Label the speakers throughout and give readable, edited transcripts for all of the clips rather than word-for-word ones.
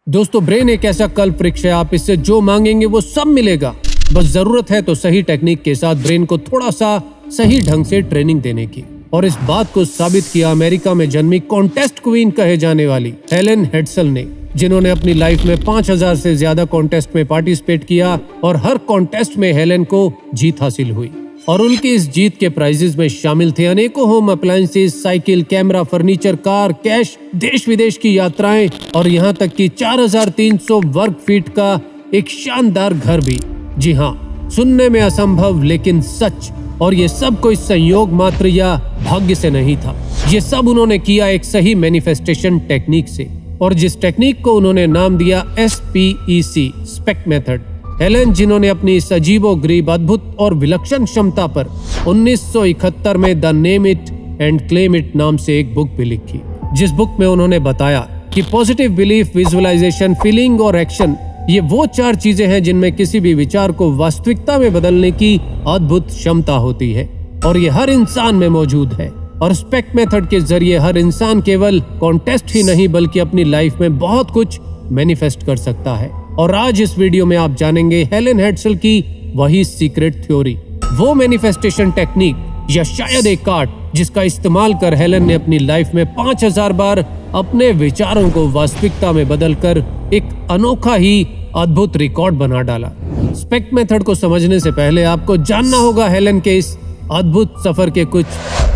Speaker 1: दोस्तों, ब्रेन एक ऐसा कल्प वृक्ष है, आप इससे जो मांगेंगे वो सब मिलेगा। बस जरूरत है तो सही टेक्निक के साथ ब्रेन को थोड़ा सा सही ढंग से ट्रेनिंग देने की। और इस बात को साबित किया अमेरिका में जन्मी कॉन्टेस्ट क्वीन कहे जाने वाली हेलेन हेड्सल ने, जिन्होंने अपनी लाइफ में 5000 से ज्यादा कॉन्टेस्ट में पार्टिसिपेट किया और हर कॉन्टेस्ट में हेलेन को जीत हासिल हुई। और उनकी इस जीत के प्राइजेस में शामिल थे अनेकों home appliances, cycle, camera, furniture, car, cash, देश विदेश की यात्राएं और यहाँ तक कि 4300 वर्ग फीट का एक शानदार घर भी। जी हाँ, सुनने में असंभव लेकिन सच। और ये सब कोई संयोग मात्र या भाग्य से नहीं था। ये सब उन्होंने किया एक सही मैनिफेस्टेशन टेक्निक से, और जिस टेक्निक को उन्होंने नाम दिया SPEC, स्पेक मेथड। हेलेन, जिन्होंने अपनी इस अजीबोगरीब, अद्भुत और विलक्षण क्षमता पर 1971 में the name it and claim it नाम से एक बुक भी लिखी, जिस बुक में उन्होंने बताया कि पॉजिटिव बिलीफ, विजुअलाइजेशन, फीलिंग और एक्शन, ये वो 4 चीजें हैं जिनमें किसी भी विचार को वास्तविकता में बदलने की अद्भुत क्षमता होती है, और ये हर इंसान में मौजूद है। और स्पेक मेथड के जरिए हर इंसान केवल कॉन्टेस्ट ही नहीं बल्कि अपनी लाइफ में बहुत कुछ मैनिफेस्ट कर सकता है। और आज इस वीडियो में आप जानेंगे हेलेन हेड्सल की वही सीक्रेट थ्योरी, वो मैनिफेस्टेशन टेक्निक या शायद एक आर्ट जिसका इस्तेमाल कर हेलेन ने अपनी लाइफ में 5000 बार अपने विचारों को वास्तविकता में बदलकर एक अनोखा ही अद्भुत रिकॉर्ड बना डाला। स्पेक मेथड को समझने से पहले आपको जानना होगा हेलेन के इस अद्भुत सफर के कुछ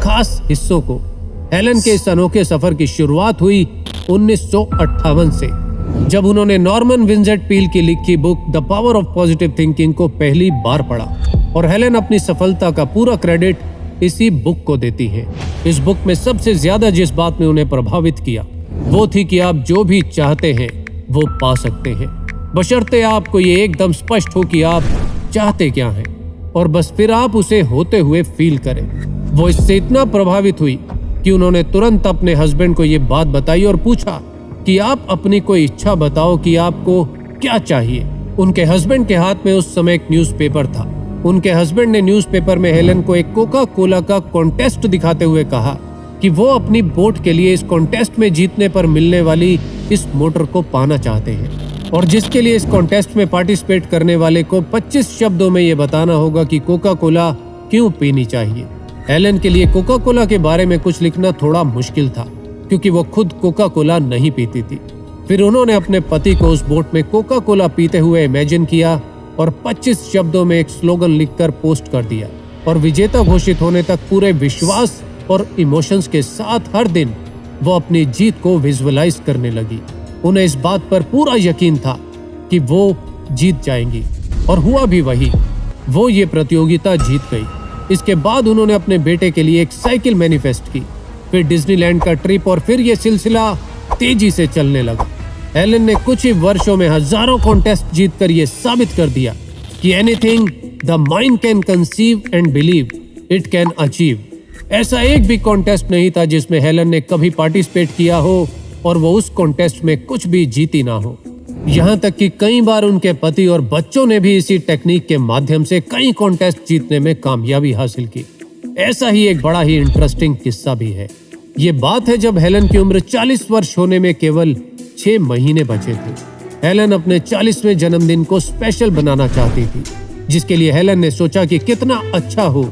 Speaker 1: खास हिस्सों को। हेलेन के इस अनोखे सफर की शुरुआत हुई 1958 से, जब उन्होंने नॉर्मन विंसेंट पील की लिखी book the power of positive thinking को पहली बार पढ़ा। और हेलेन अपनी सफलता का पूरा क्रेडिट इसी बुक को देती है। इस बुक में सबसे ज्यादा जिस बात ने उन्हें प्रभावित किया वो थी कि आप जो भी चाहते हैं वो पा सकते हैं, बशर्ते आपको ये एकदम स्पष्ट हो कि आप चाहते क्या हैं, और बस फिर आप उसे होते हुए फील करें। वो इससे इतना प्रभावित हुई कि उन्होंने तुरंत अपने हस्बैंड को ये बात बताई और पूछा कि आप अपनी कोई इच्छा बताओ कि आपको क्या चाहिए। उनके हस्बैंड के हाथ में उस समय एक न्यूज़पेपर था। उनके हस्बैंड ने न्यूज़पेपर में हेलेन को एक कोका कोला का कॉन्टेस्ट दिखाते हुए कहा कि वो अपनी बोट के लिए इस कॉन्टेस्ट में जीतने पर मिलने वाली इस मोटर को पाना चाहते हैं, और जिसके लिए इस कॉन्टेस्ट में पार्टिसिपेट करने वाले को 25 शब्दों में ये बताना होगा कि कोका कोला क्यों पीनी चाहिए। हेलेन के लिए कोका कोला के बारे में कुछ लिखना थोड़ा मुश्किल था, क्योंकि वो खुद कोका कोला नहीं पीती थी। फिर उन्होंने अपने पति को उस बोट में कोका कोला पीते हुए इमेजिन किया और 25 शब्दों में एक स्लोगन लिखकर पोस्ट कर दिया, और विजेता घोषित होने तक पूरे विश्वास और इमोशंस के साथ हर दिन वो अपनी जीत को विजुअलाइज करने लगी। उन्हें इस बात पर पूरा यकीन था कि वो जीत जाएंगी, और हुआ भी वही। वो ये प्रतियोगिता जीत गई। इसके बाद उन्होंने अपने बेटे के लिए एक साइकिल मैनिफेस्ट की, फिर डिज्नीलैंड का ट्रिप, और फिर ये सिलसिला तेजी से चलने लगा। हेलेन ने कुछ ही वर्षों में हजारों कॉन्टेस्ट जीतकर ये साबित कर दिया कि anything the mind can conceive and believe it can achieve. ऐसा एक भी कॉन्टेस्ट नहीं था जिसमें हेलेन ने कभी पार्टिसिपेट किया हो और वो उस कॉन्टेस्ट में कुछ भी जीती ना हो। यहाँ तक कि कई बार उनके पति और बच्चों ने भी इसी टेक्निक के माध्यम से कई कॉन्टेस्ट जीतने में कामयाबी हासिल की। ऐसा ही एक बड़ा ही इंटरेस्टिंग किस्सा भी है। ये बात है जब हेलेन की उम्र 40 वर्ष होने में केवल 6 महीने बचे थे। हेलेन अपने 40वें जन्मदिन को स्पेशल बनाना चाहती थी, जिसके लिए हेलेन ने सोचा कि कितना अच्छा हो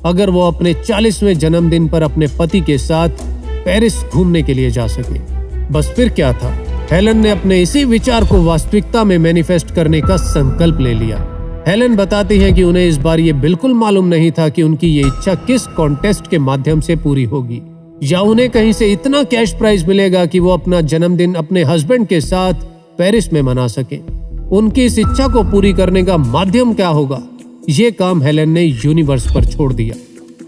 Speaker 1: अगर वो अपने 40वें जन्मदिन पर अपने पति के साथ पेरिस घूमने के लिए जा सके। बस फिर क्या था, हेलेन ने अपने इसी विचार को वास्तविकता में मैनिफेस्ट करने का संकल्प ले लिया। हेलेन बताती हैं कि उन्हें इस बार ये बिल्कुल मालूम नहीं था कि उनकी ये इच्छा किस कॉन्टेस्ट के माध्यम से पूरी होगी, या उन्हें कहीं से इतना कैश प्राइज मिलेगा कि वो अपना जन्मदिन अपने हस्बैंड के साथ पेरिस में मना सकें। उनकी इस इच्छा को पूरी करने का माध्यम क्या होगा, ये काम हेलेन ने यूनिवर्स पर छोड़ दिया।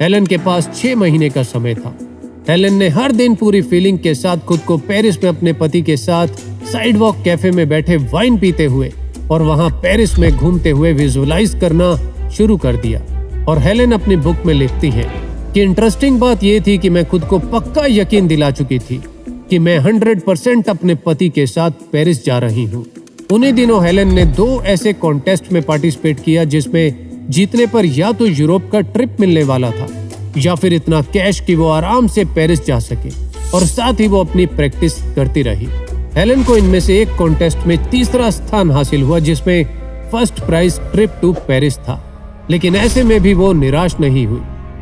Speaker 1: हेलेन के पास 6 महीने का समय था। हेलेन ने हर दिन पूरी फीलिंग के साथ खुद को पेरिस में अपने पति के साथ साइडवॉक कैफे में बैठे वाइन पीते हुए और वहां पेरिस में घूमते हुए विजुअलाइज करना शुरू कर दिया। और हेलेन अपनी बुक में लिखती हैं कि इंटरेस्टिंग बात यह थी कि मैं खुद को पक्का यकीन दिला चुकी थी कि मैं 100% अपने पति के साथ पेरिस जा रही हूँ। उन्हीं दिनों हेलेन ने 2 ऐसे कॉन्टेस्ट में पार्टिसिपेट किया जिसमें जीतने पर या तो यूरोप का ट्रिप मिलने वाला था या फिर इतना कैश कि वो आराम से पेरिस जा सके, और साथ ही वो अपनी प्रैक्टिस करती रही। हेलेन को इनमें से एक कॉन्टेस्ट में तीसरा स्थान हासिल हुआ, जिसमें first prize trip to Paris था। लेकिन ऐसे में भी वो निराश नहीं हुई।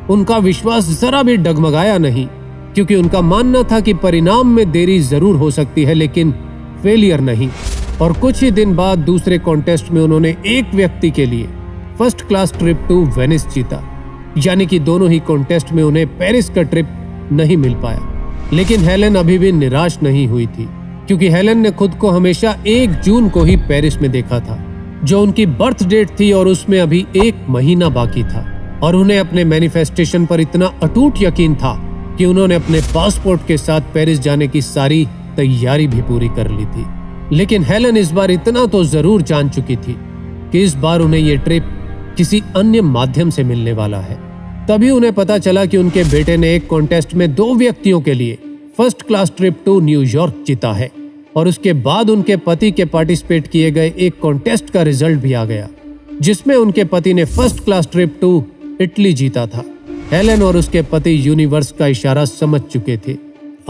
Speaker 1: उनका विश्वास जरा भी डगमगाया नहीं, क्योंकि उनका मानना था कि परिणाम में देरी जरूर हो सकती है, लेकिन फेलियर नहीं। और कुछ ही दिन बाद दूसरे कॉन्टेस्ट में उन्होंने एक व्यक्ति के लिए first class trip to Venice जीता। यानी कि दोनों ही कॉन्टेस्ट में उन्हें पेरिस का ट्रिप नहीं मिल पाया। लेकिन हेलेन अभी भी निराश नहीं हुई थी, क्योंकि हेलेन ने खुद को हमेशा 1 जून को ही पेरिस में देखा था, जो उनकी बर्थ डेट थी, और उसमें अभी 1 महीना बाकी था। और उन्हें अपने मैनिफेस्टेशन पर इतना अटूट यकीन था कि उन्होंने अपने पासपोर्ट के साथ पेरिस जाने की सारी तैयारी भी पूरी कर ली थी। लेकिन हेलेन इस बार इतना तो जरूर जान चुकी थी कि इस बार उन्हें ये ट्रिप किसी अन्य माध्यम से मिलने वाला है। तभी उन्हें पता चला कि उनके बेटे ने एक कॉन्टेस्ट में 2 व्यक्तियों के लिए first class trip to New York जीता है, और उसके बाद उनके पति के पार्टिसिपेट किए गए एक कॉन्टेस्ट का रिजल्ट भी आ गया, जिसमें उनके पति ने first class trip to Italy जीता था। हेलेन और उसके पति यूनिवर्स का इशारा समझ चुके थे।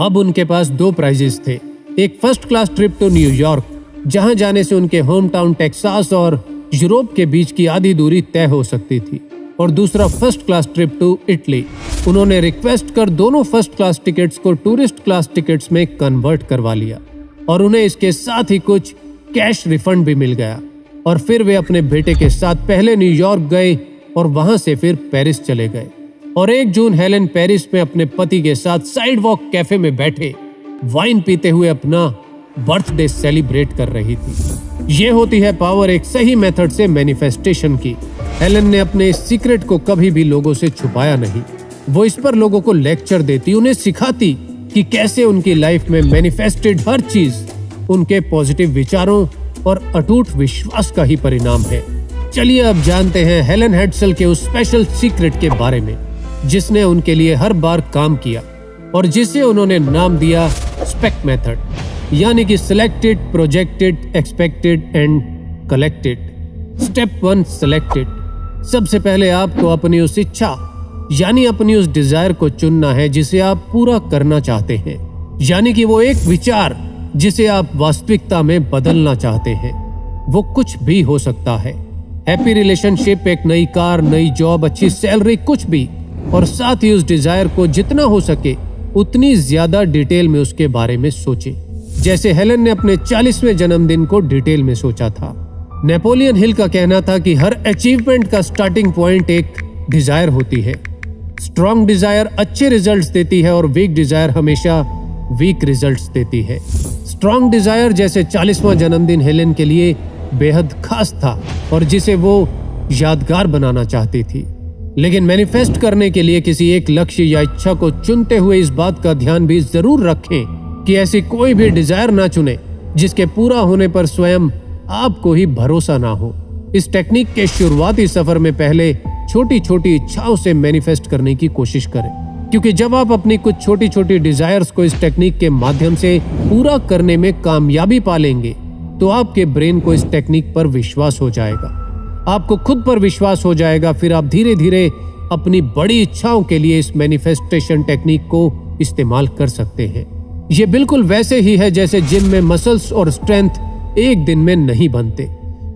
Speaker 1: अब उनके पास 2 प्राइजेस थे, एक first class trip to New York, जहां जाने से उनके होम टाउन टेक्सास और यूरोप के बीच की आधी दूरी तय हो सकती थी, और दूसरा first class trip to Italy. उन्होंने रिक्वेस्ट कर दोनों फर्स्ट क्लास टिकट्स को टूरिस्ट क्लास टिकट्स में कन्वर्ट करवा लिया, और उन्हें इसके साथ ही कुछ कैश रिफंड भी मिल गया। और फिर वे अपने बेटे के साथ पहले न्यूयॉर्क गए और वहां से फिर पेरिस चले गए। और 1 जून हेलेन पेरिस में अपने पति के साथ साइड वॉक कैफे में बैठे वाइन पीते हुए अपना बर्थडे सेलिब्रेट कर रही थी। ये होती है पावर एक सही मेथड से मैनिफेस्टेशन की। हेलेन ने अपने इस सीक्रेट को कभी भी लोगों से छुपाया नहीं। वो इस पर लोगों को लेक्चर देती, उन्हें सिखाती कि कैसे उनकी लाइफ में मैनिफेस्टेड हर चीज उनके पॉजिटिव विचारों और अटूट विश्वास का ही परिणाम है। चलिए अब जानते हैं हेलेन हेड्सल के उस स्पेशल सीक्रेट के बारे में, जिसने उनके लिए हर बार काम किया और जिसे उन्होंने नाम दिया स्पेक मेथड, यानी कि selected, projected, expected and collected. Step 1, selected. सबसे पहले आपको अपनी उस इच्छा यानी अपनी उस डिजायर को चुनना है जिसे आप पूरा करना चाहते हैं, यानी कि वो एक विचार जिसे आप वास्तविकता में बदलना चाहते हैं। वो कुछ भी हो सकता है, हैप्पी रिलेशनशिप, एक नई कार, नई जॉब, अच्छी सैलरी, कुछ भी। और साथ ही उस डिजायर को जितना हो सके उतनी ज्यादा डिटेल में उसके बारे में सोचें, जैसे हेलेन ने अपने 40वें जन्मदिन को डिटेल में सोचा था। नेपोलियन हिल का कहना था कि हर अचीवमेंट का स्टार्टिंग पॉइंट एक डिजायर होती है। स्ट्रॉन्ग डिजायर अच्छे रिजल्ट्स देती है और वीक डिजायर हमेशा वीक रिजल्ट्स देती है। स्ट्रॉन्ग डिजायर जैसे 40वां जन्मदिन हेलेन के लिए बेहद खास था और जिसे वो यादगार बनाना चाहती थी। लेकिन मैनिफेस्ट करने के लिए किसी एक लक्ष्य या इच्छा को चुनते हुए इस बात का ध्यान भी जरूर रखें कि ऐसी कोई भी डिजायर ना चुने जिसके पूरा होने पर स्वयं आपको ही भरोसा ना हो। इस टेक्निक के शुरुआती सफर में पहले छोटी छोटी इच्छाओं से मैनिफेस्ट करने की कोशिश करें, क्योंकि जब आप अपनी कुछ छोटी छोटी डिजायर्स को इस टेक्निक के माध्यम से पूरा करने में कामयाबी पालेंगे तो आपके ब्रेन को इस टेक्निक पर विश्वास हो जाएगा, आपको खुद पर विश्वास हो जाएगा। फिर आप धीरे धीरे अपनी बड़ी इच्छाओं के लिए इस मैनिफेस्टेशन टेक्निक को इस्तेमाल कर सकते हैं। ये बिल्कुल वैसे ही है जैसे जिम में मसल्स और स्ट्रेंथ एक दिन में नहीं बनते।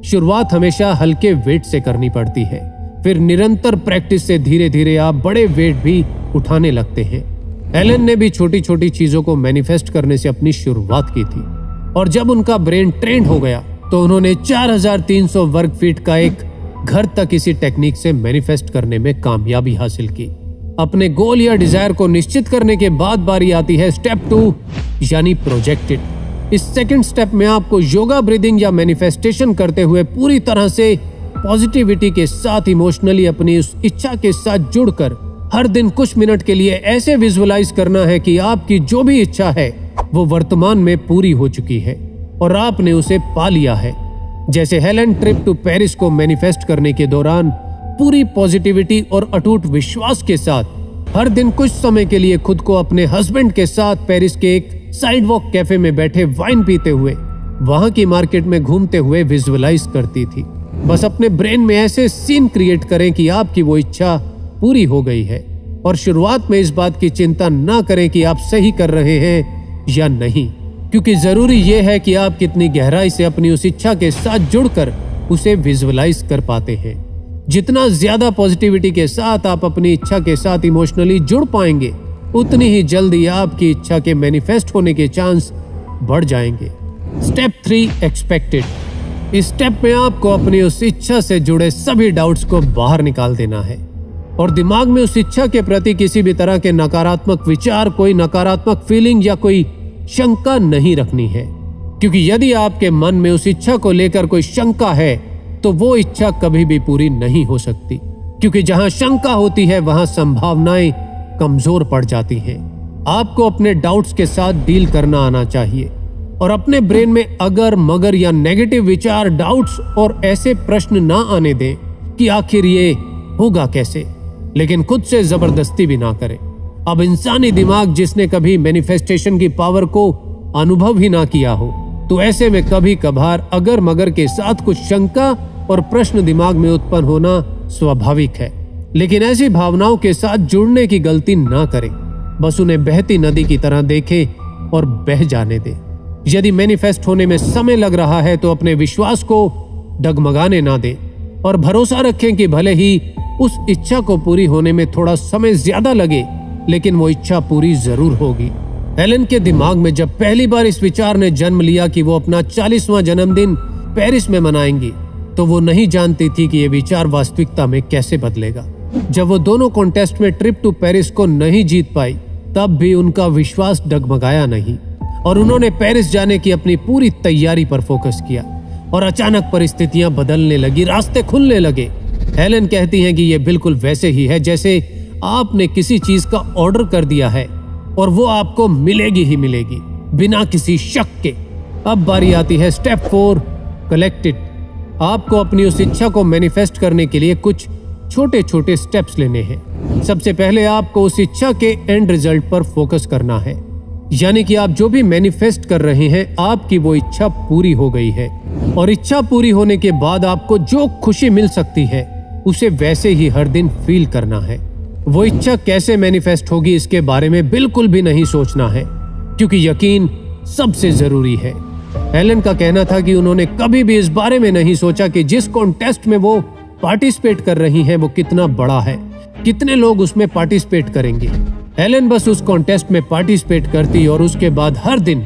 Speaker 1: शुरुआत हमेशा हल्के वेट से करनी पड़ती है, फिर निरंतर प्रैक्टिस से धीरे धीरे आप बड़े वेट भी उठाने लगते हैं। हेलेन ने भी छोटी छोटी चीजों को मैनिफेस्ट करने से अपनी शुरुआत की थी और जब उनका ब्रेन ट्रेंड हो गया तो उन्होंने 4300 वर्ग फीट का एक घर तक इसी टेक्निक से मैनिफेस्ट करने में कामयाबी हासिल की। अपने गोल या डिजायर को निश्चित करने के बाद बारी आती है स्टेप 2 यानी प्रोजेक्टेड। इस सेकंड स्टेप में आपको योगा, ब्रीदिंग या मैनिफेस्टेशन करते हुए पूरी तरह से पॉजिटिविटी के साथ इमोशनली अपनी उस इच्छा के साथ जुड़कर हर दिन कुछ मिनट के लिए ऐसे विजुअलाइज करना है कि आपकी जो भी इच्छा है वो वर्तमान में पूरी हो चुकी है और आपने उसे पा लिया है। जैसे हेलेन ट्रिप टू पेरिस को मैनिफेस्ट करने के दौरान पूरी पॉजिटिविटी और अटूट विश्वास के साथ हर दिन कुछ समय के लिए खुद को अपने हस्बैंड के साथ पेरिस के एक साइड वॉक कैफे में बैठे वाइन पीते हुए वहां की मार्केट में घूमते हुए विजुअलाइज करती थी। बस अपने ब्रेन में ऐसे सीन क्रिएट करें कि आपकी वो इच्छा पूरी हो गई है और शुरुआत में इस बात की चिंता ना करें कि आप सही कर रहे हैं या नहीं, क्योंकि जरूरी यह है कि आप कितनी गहराई से अपनी उस इच्छा के साथ जुड़कर उसे विजुअलाइज कर पाते हैं। जितना ज्यादा पॉजिटिविटी के साथ आप अपनी इच्छा के साथ इमोशनली जुड़ पाएंगे, उतनी ही जल्दी आपकी इच्छा के मैनिफेस्ट होने के चांस बढ़ जाएंगे। Step 3, expected. इस स्टेप में आपको अपनी उस इच्छा से जुड़े सभी डाउट्स को बाहर निकाल देना है और दिमाग में उस इच्छा के प्रति किसी भी तरह के नकारात्मक विचार, कोई नकारात्मक फीलिंग या कोई शंका नहीं रखनी है। क्योंकि यदि आपके मन में उस इच्छा को लेकर कोई शंका है तो वो इच्छा कभी भी पूरी नहीं हो सकती, क्योंकि जहां शंका होती है वहां संभावनाएं कमजोर पड़ जाती हैं। आपको अपने डाउट्स के साथ डील करना आना चाहिए और अपने ब्रेन में अगर मगर या नेगेटिव विचार, डाउट्स और ऐसे प्रश्न ना आने दें कि आखिर ये होगा कैसे, लेकिन खुद से जबरदस्ती भी ना करें। अब इंसानी दिमाग जिसने कभी मैनिफेस्टेशन की पावर को अनुभव ही ना किया हो, तो ऐसे में कभी कभार अगर मगर के साथ कुछ शंका और प्रश्न दिमाग में उत्पन्न होना स्वाभाविक है। लेकिन ऐसी भावनाओं के साथ जुड़ने की गलती ना करें, बस उन्हें बहती नदी की तरह देखें और बह जाने दें। यदि मैनिफेस्ट होने में समय लग रहा है तो अपने विश्वास को डगमगाने ना दें और भरोसा रखें कि भले ही उस इच्छा को पूरी होने में थोड़ा समय ज्यादा लगे, लेकिन वो इच्छा पूरी जरूर होगी। एलन के दिमाग में जब पहली बार इस विचार ने जन्म लिया कि वो अपना 40वां जन्मदिन पेरिस में मनाएंगी, तो वो नहीं जानती थी कि ये विचार वास्तविकता में कैसे बदलेगा। जब वो दोनों कॉन्टेस्ट में ट्रिप टू पेरिस को नहीं जीत पाई, तब भी उनका विश्वास डगमगाया नहीं और उन्होंने पेरिस जाने की अपनी पूरी तैयारी पर फोकस किया। और अचानक परिस्थितियां बदलने लगी, रास्ते खुलने लगे। एलन कहती हैं कि ये बिल्कुल वैसे ही है जैसे आपने किसी चीज का ऑर्डर कर दिया है और वो आपको मिलेगी ही मिलेगी, बिना किसी शक के। अब बारी आती है स्टेप 4, कलेक्टेड। आपको अपनी उस इच्छा को मैनिफेस्ट करने के लिए कुछ छोटे छोटे स्टेप्स लेने हैं। सबसे पहले आपको उस इच्छा के एंड रिजल्ट पर फोकस करना है, यानी कि आप जो भी मैनिफेस्ट कर रहे हैं, आपकी वो इच्छा पूरी हो गई है। और इच्छा पूरी होने के बाद आपको जो खुशी मिल सकती है, उसे वैसे ही हर दिन फील करना है। वो इच्छा कैसे मैनिफेस्ट होगी इसके बारे में बिल्कुल भी नहीं सोचना है, क्योंकि यकीन सबसे जरूरी है। एलन का कहना था कि उन्होंने कभी भी इस बारे में नहीं सोचा कि जिस कॉन्टेस्ट में वो पार्टिसिपेट कर रही हैं वो कितना बड़ा है, कितने लोग उसमें पार्टिसिपेट करेंगे। एलन बस उस कॉन्टेस्ट में पार्टिसिपेट करती और उसके बाद हर दिन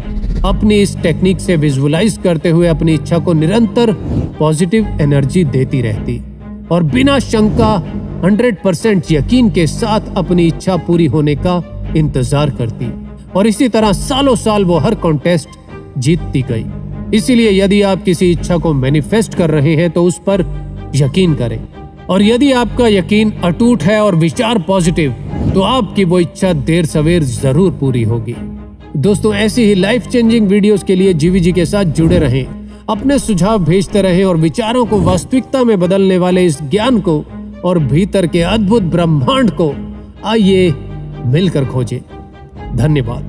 Speaker 1: अपनी इस टेक्निक से विजुअलाइज करते हुए अपनी इच्छा को निरंतर पॉजिटिव एनर्जी देती रहती और बिना शंका 100% यकीन के साथ अपनी इच्छा पूरी होने का इंतजार करती। और इसी तरह सालों साल वो हर कॉन्टेस्ट जीतती गई। इसीलिए यदि आप किसी इच्छा को मैनिफेस्ट कर रहे हैं तो उस पर यकीन करें, और यदि आपका यकीन अटूट है और विचार पॉजिटिव, तो आपकी वो इच्छा देर सवेर जरूर पूरी होगी। दोस्तों, ऐसी ही लाइफ चेंजिंग वीडियोस के लिए जीवीजी के साथ जुड़े रहें, अपने सुझाव भेजते रहें और विचारों को वास्तविकता में बदलने वाले इस ज्ञान को और भीतर के अद्भुत ब्रह्मांड को आइए मिलकर खोजें। धन्यवाद।